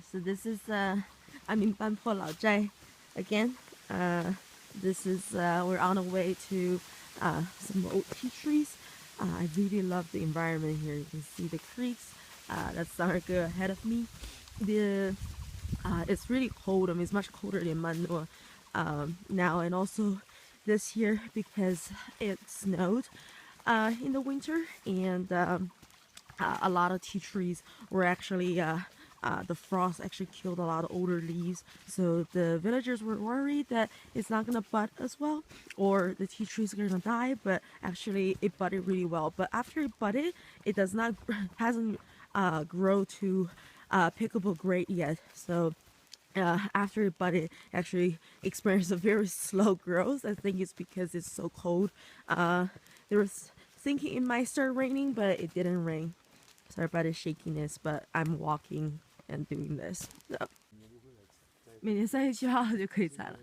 So this is I'm in Banpo Lao Zhai again. This is we're on our way to some old tea trees. I really love the environment here. You can see the creeks. That's Sarga ahead of me. The it's really cold. I mean, it's much colder than Nan Nuo now, and also this year because it snowed in the winter, and a lot of tea trees were actually the frost actually killed a lot of older leaves, so the villagers were worried that it's not gonna bud as well, or the tea trees are gonna die. But actually, it budded really well. But after it budded, it does not hasn't grow to pickable grade yet. So after it budded, actually experienced a very slow growth. I think it's because it's so cold. There was thinking it might start raining, but it didn't rain. Sorry about the shakiness, but I'm walking and doing this. So 每年3月7号就可以采了。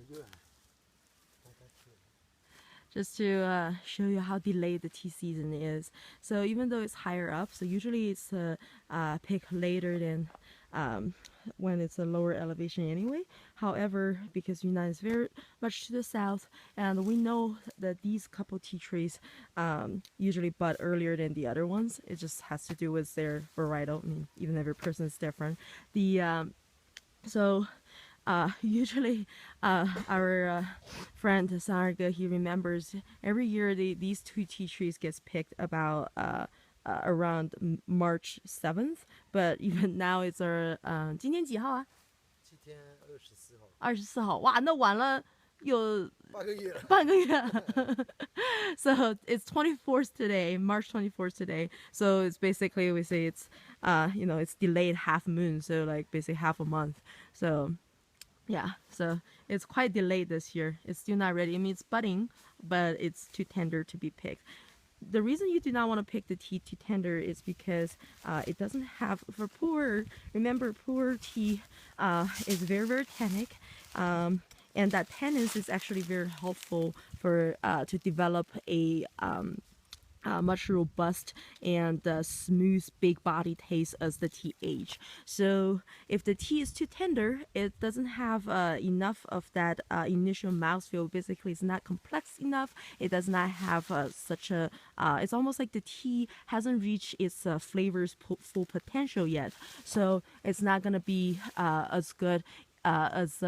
Just to show you how delayed the tea season is. So even though it's higher up, so usually it's picked later than when it's a lower elevation anyway. However, because Yunnan is very much to the south, and we know that these couple tea trees usually bud earlier than the other ones. It just has to do with their varietal. I mean, even every person is different. Usually our friend Sarga, he remembers every year these two tea trees gets picked about around March 7th, but even now it's our 今天几号啊？7天24号。24号，哇，那晚了有半个月。So it's 24th today, March 24th today. So it's basically, we say it's it's delayed half moon, so like basically half a month. So yeah, so it's quite delayed this year. It's still not ready. I mean, it's budding, but it's too tender to be picked. The reason you do not want to pick the tea too tender is because it doesn't have, for Pu'er, remember Pu'er tea is very, very tannic. And that tannins is actually very helpful for to develop a much robust and smooth, big body taste as the tea age. So if the tea is too tender, it doesn't have enough of that initial mouthfeel. Basically, it's not complex enough. It does not have such a. It's almost like the tea hasn't reached its flavor's full potential yet. So it's not gonna be as good as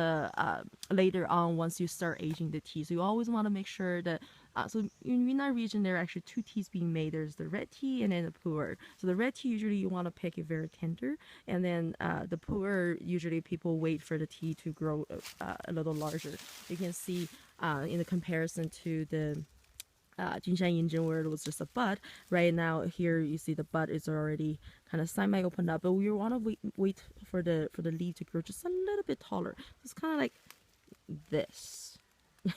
later on once you start aging the tea. So you always want to make sure that so in Yunnan region there are actually two teas being made. There's the red tea and then the Pu'er. So the red tea usually you want to pick it very tender, and then the Pu'er usually people wait for the tea to grow a little larger. You can see in the comparison to the Jinshan Yinjin, where it was just a bud. Right now here you see the bud is already kind of semi opened up, but we want to wait for the leaf to grow just a little bit taller. So it's kind of like this.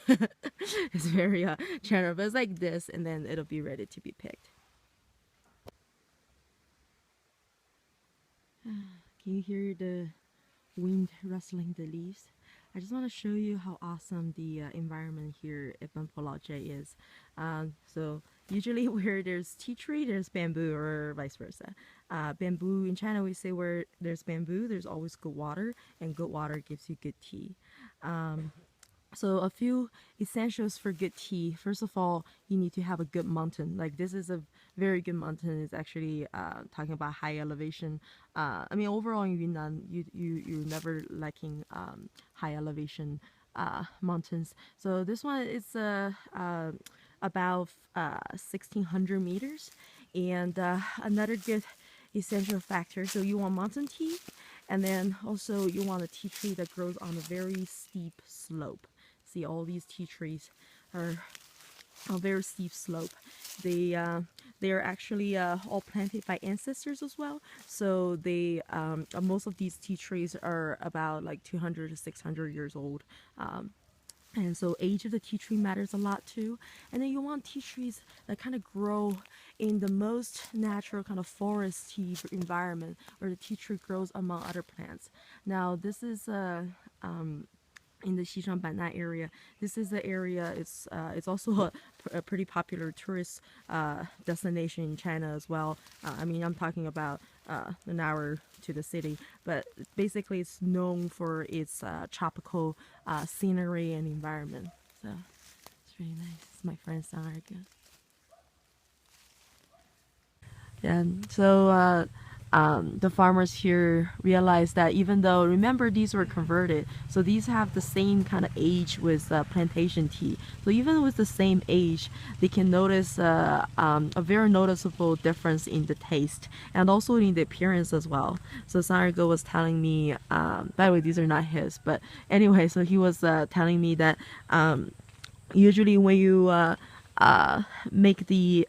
It's very general, but it's like this, and then it'll be ready to be picked. Can you hear the wind rustling the leaves? I just want to show you how awesome the environment here at Banpo Lao Zhai is. So usually where there's tea tree, there's bamboo, or vice versa. Bamboo, in China we say where there's bamboo, there's always good water, and good water gives you good tea. So a few essentials for good tea. First of all, you need to have a good mountain. Like this is a very good mountain. It's actually talking about high elevation. I mean, overall in Yunnan, you're never lacking high elevation mountains. So this one is about 1,600 meters. And another good essential factor. So you want mountain tea, and then also you want a tea tree that grows on a very steep slope. See, all these tea trees are on a very steep slope. They are actually all planted by ancestors as well. So they most of these tea trees are about like 200 to 600 years old. And so age of the tea tree matters a lot too. And then you want tea trees that kind of grow in the most natural kind of foresty environment where the tea tree grows among other plants. Now this is in the Xishan Bannan area. This is the area, it's also a pretty popular tourist destination in China as well. I mean, I'm talking about an hour to the city. But basically, it's known for its tropical scenery and environment. So it's really nice. It's my friend Sanarga. And so the farmers here realized that even though, remember, these were converted, so these have the same kind of age with plantation tea. So even with the same age, they can notice a very noticeable difference in the taste and also in the appearance as well. So Sanargo was telling me, by the way, these are not his, but anyway, so he was telling me that usually when you make the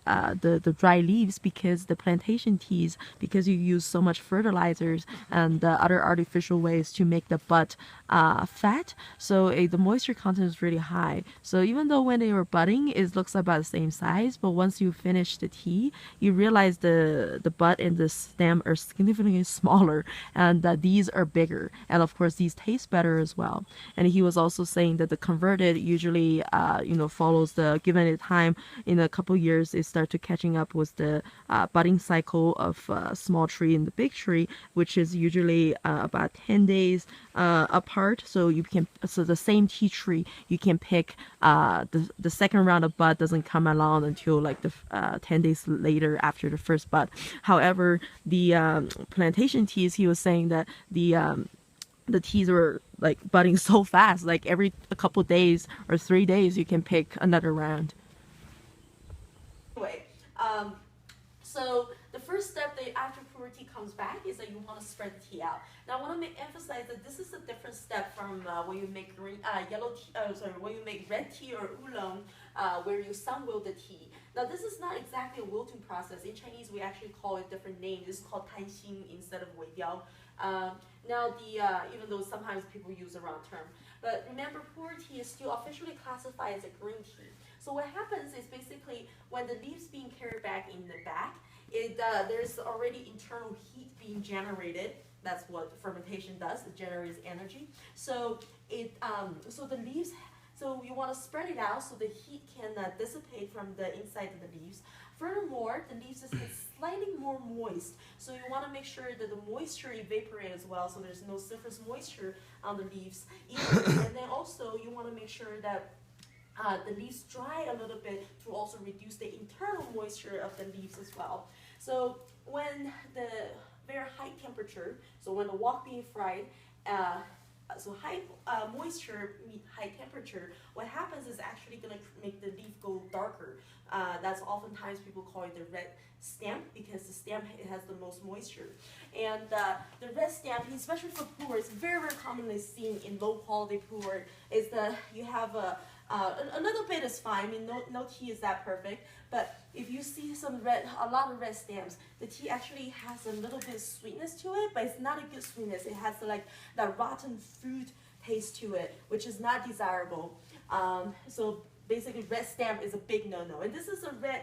dry leaves, because the plantation teas, because you use so much fertilizers and other artificial ways to make the bud fat, so the moisture content is really high. So even though when they were budding it looks about the same size, but once you finish the tea you realize the bud and the stem are significantly smaller, and that these are bigger, and of course these taste better as well. And he was also saying that the converted usually follows the given it time. In a couple years it start to catching up with the budding cycle of small tree and the big tree, which is usually about 10 days apart. So the same tea tree you can pick the second round of bud doesn't come along until like the 10 days later after the first bud. However, the plantation teas, he was saying that the teas were like budding so fast, like every a couple days or 3 days you can pick another round. Anyway, so the first step that after puberty comes back is that you want to spread the tea out. Now I want to emphasize that this is a different step from when you make yellow tea. When you make red tea or oolong, where you sunwill the tea. Now this is not exactly a wilting process. In Chinese, we actually call it different names. This is called tanxing instead of weidiao. Now even though sometimes people use the wrong term, but remember, pu'er tea is still officially classified as a green tea. So what happens is basically when the leaves being carried back in the back, there's already internal heat being generated. That's what fermentation does. It generates energy. So so the leaves. So you want to spread it out so the heat can dissipate from the inside of the leaves. Furthermore, the leaves is slightly more moist, so you want to make sure that the moisture evaporates as well, so there's no surface moisture on the leaves. And then also you want to make sure that the leaves dry a little bit to also reduce the internal moisture of the leaves as well. So when the very high temperature, so when the wok being fried, so high moisture meet high temperature, what happens is actually going to make the leaf go darker. That's oftentimes people call it the red stamp, because the stamp, it has the most moisture. And the red stamp, especially for pu'er, is very, very commonly seen in low quality pu'er, is that you have a little bit is fine. I mean, no tea is that perfect. But if you see a lot of red stamps, the tea actually has a little bit of sweetness to it, but it's not a good sweetness. It has like that rotten fruit taste to it, which is not desirable. So basically, red stamp is a big no-no. And this is a red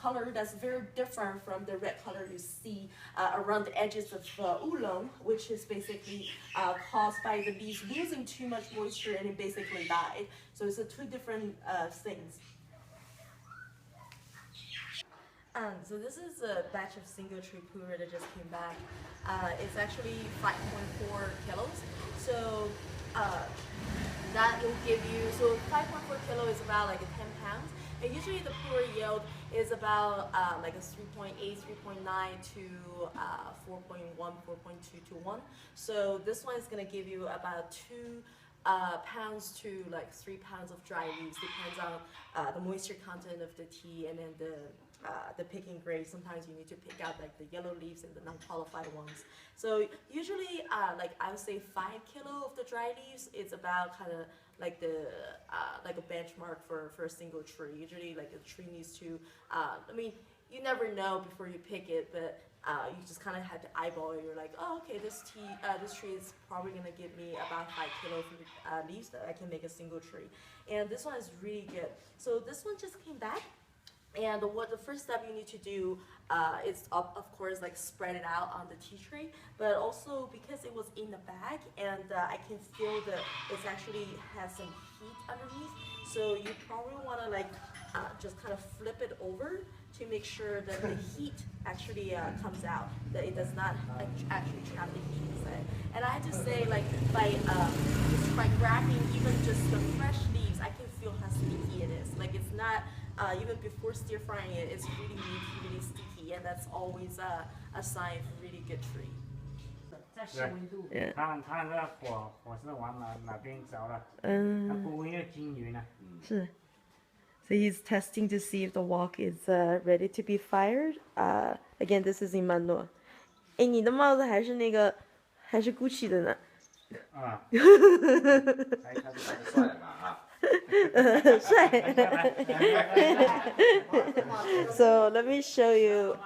color that's very different from the red color you see around the edges of oolong, which is basically caused by the leaves losing too much moisture and it basically died. So it's two different things. So this is a batch of single tree pu'er that just came back. It's actually 5.4 kilos. So that will give you, so 5.4 kilo is about like a 10 pounds. And usually the pu'er yield is about like a 3.8, 3.9 to 4.1, 4.2 to 1. So this one is going to give you about 2 pounds to like 3 pounds of dry leaves. Depends on the moisture content of the tea and then the picking grade. Sometimes you need to pick out like the yellow leaves and the non-qualified ones. So usually like I would say 5 kilo of the dry leaves is about kind of like like a benchmark for a single tree. Usually like a tree needs to I mean, you never know before you pick it, but you just kind of have to eyeball it. You're like, oh, okay, this tree is probably gonna give me about 5 kilos of leaves that I can make a single tree. And this one is really good. So this one just came back. And what the first step you need to do is, of course, like spread it out on the tea tray, but also because it was in the bag and I can feel that it actually has some heat underneath. So you probably want to like just kind of flip it over to make sure that the heat actually comes out, that it does not actually trap the heat inside. And I have to say, like just by grabbing even just the fresh leaves, I can feel how sticky it is. Like it's not even before stir frying it, it's really meaty, really sticky, and that's always a sign of a really good tree. 对，看这火势往哪边着了，它不会均匀呢。是。So he's testing to see if the wok is ready to be fired. Again, this is in Nan Nuo. 哎，你的帽子还是那个，还是 Gucci 的呢。啊。帅。So let me show you.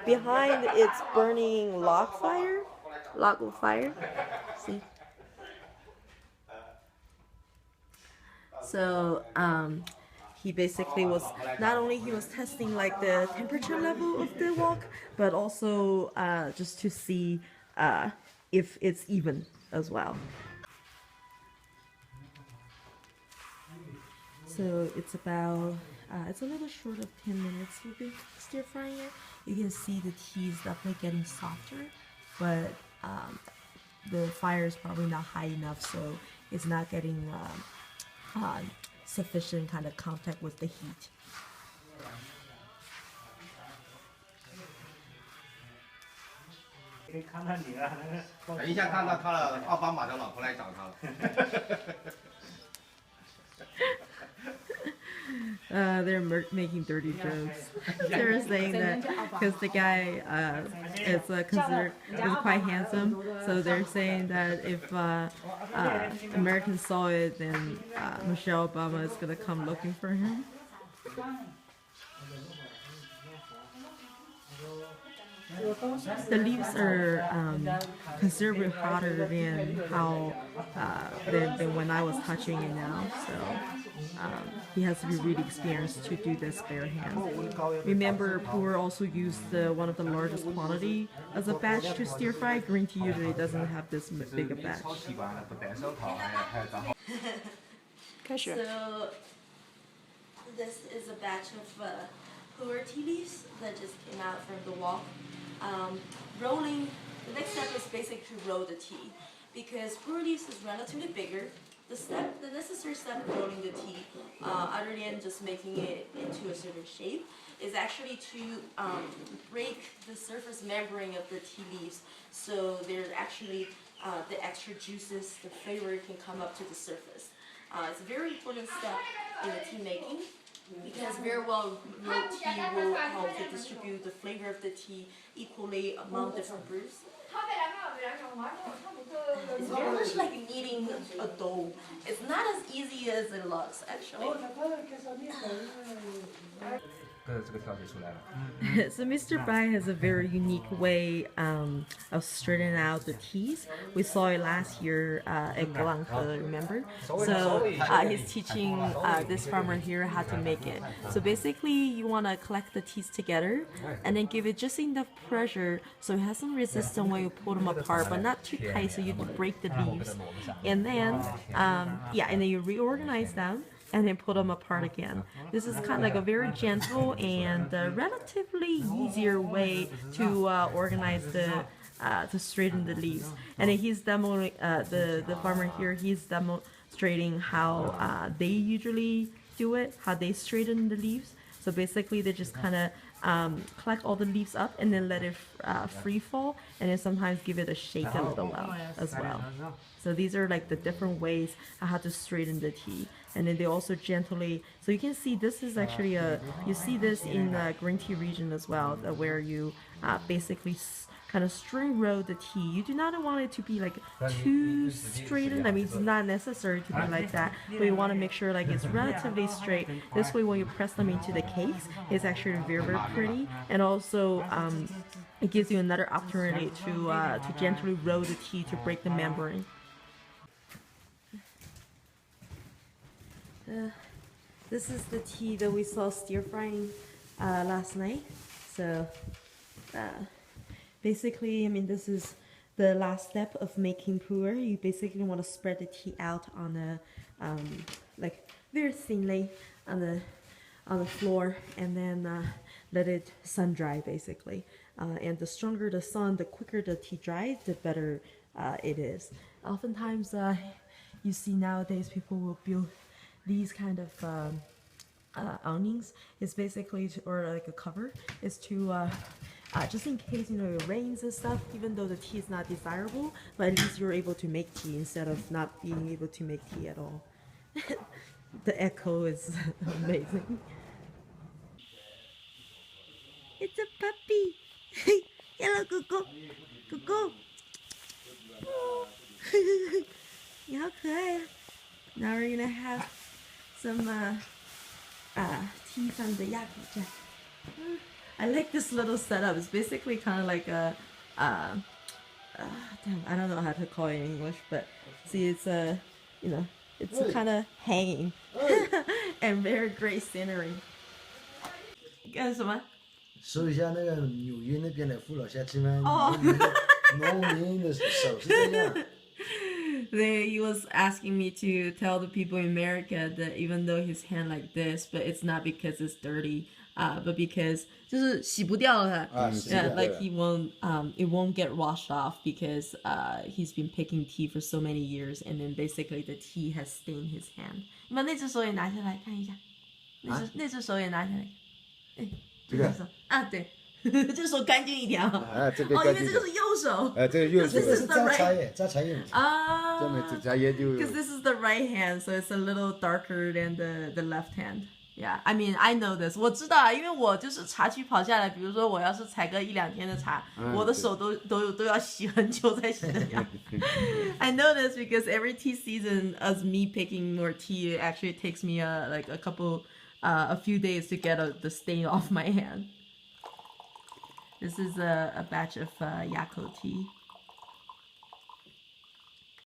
Behind it's burning log fire. See. So he basically was not only he was testing like the temperature level of the wok, but also just to see if it's even as well. So it's about it's a little short of 10 minutes we've been stir frying it. You can see the tea is definitely getting softer, but the fire is probably not high enough, so it's not getting sufficient kind of contact with the heat. 可以看到你了。等一下看到他了，奥巴马的老婆来找他了。They're making dirty jokes. They're saying that because the guy is considered is quite handsome, so they're saying that if Americans saw it, then Michelle Obama is gonna come looking for him. The leaves are considerably hotter than how than when I was touching it now. So he has to be really experienced to do this bare hand. Remember, Pu Ers also used one of the largest quantity as a batch to stir fry. Green tea usually doesn't have this big a batch. So this is a batch of Pu Ers tea leaves that just came out from the wok. Rolling, the next step is basically to roll the tea, because Pu Ers leaves is relatively bigger. The necessary step of rolling the tea, other than just making it into a certain shape, is actually to break the surface membrane of the tea leaves, so there's actually the extra juices, the flavor can come up to the surface. It's a very important step in the tea making, because very well rolled tea will help to distribute the flavor of the tea equally among different brews. It's very much like kneading a dough. It's not as easy as it looks, actually. So Mr. Bai has a very unique way of straightening out the teas. We saw it last year at Galanhe, remember? So he's teaching this farmer here how to make it. So basically you want to collect the teas together and then give it just enough pressure so it has some resistance when you pull them apart, but not too tight so you don't break the leaves. And then, and then you reorganize them and then put them apart again. This is kind of like a very gentle and relatively easier way to organize to straighten the leaves. And then he's demoing the farmer here. He's demonstrating how they usually do it, how they straighten the leaves. So basically, they just kind of collect all the leaves up and then let it free fall, and then sometimes give it a shake a little as well. So these are like the different ways how to straighten the tea. And then they also gently, so you can see this is actually you see this in the green tea region as well, where you basically kind of string roll the tea. You do not want it to be like too straightened. I mean, it's not necessary to be like that, but you want to make sure like it's relatively straight. This way, when you press them into the cakes, it's actually very, very pretty, and also it gives you another opportunity to gently roll the tea to break the membrane. This is the tea that we saw stir frying last night. So basically, I mean, this is the last step of making pu'er. You basically want to spread the tea out on the like very thinly on the floor, and then let it sun dry basically. And the stronger the sun, the quicker the tea dries, the better it is. Oftentimes, you see nowadays people will build these kind of awnings. It's basically or like a cover is to just in case it rains and stuff. Even though the tea is not desirable, but at least you're able to make tea instead of not being able to make tea at all. The echo is amazing. It's a puppy. Hello, Coco. Coco. 你好可爱啊. Now we're gonna have some tea from the yakuza. I like this little setup. It's basically kind of like a damn, I don't know how to call it in English, but see, it's a it's kind of hanging and very great scenery. 干什么？收一下那个纽约那边的父老乡亲们，农民的手是这样。He was asking me to tell the people in America that even though his hand like this, but it's not because it's dirty, but because 就是洗不掉了。Yeah, like he won't, it won't get washed off because he's been picking tea for so many years, and then basically the tea has stained his hand. 你把那只手也拿下来看一下，那只手也拿下来，这个手啊，对。这手干净一点啊！这边干净。因为这个是右手。这个右手。This is the right. 榨茶叶。专门只榨叶就。Because this is the right hand, so it's a little darker than the left hand. Yeah, I mean, I know this. 我知道啊，因为我就是茶区跑下来，比如说我要是采个1-2天的茶，我的手都要洗很久才洗得掉。I know this because every tea season, as me picking more tea, it actually takes me like a few days to get the stain off my hand. This is a batch of Yako tea.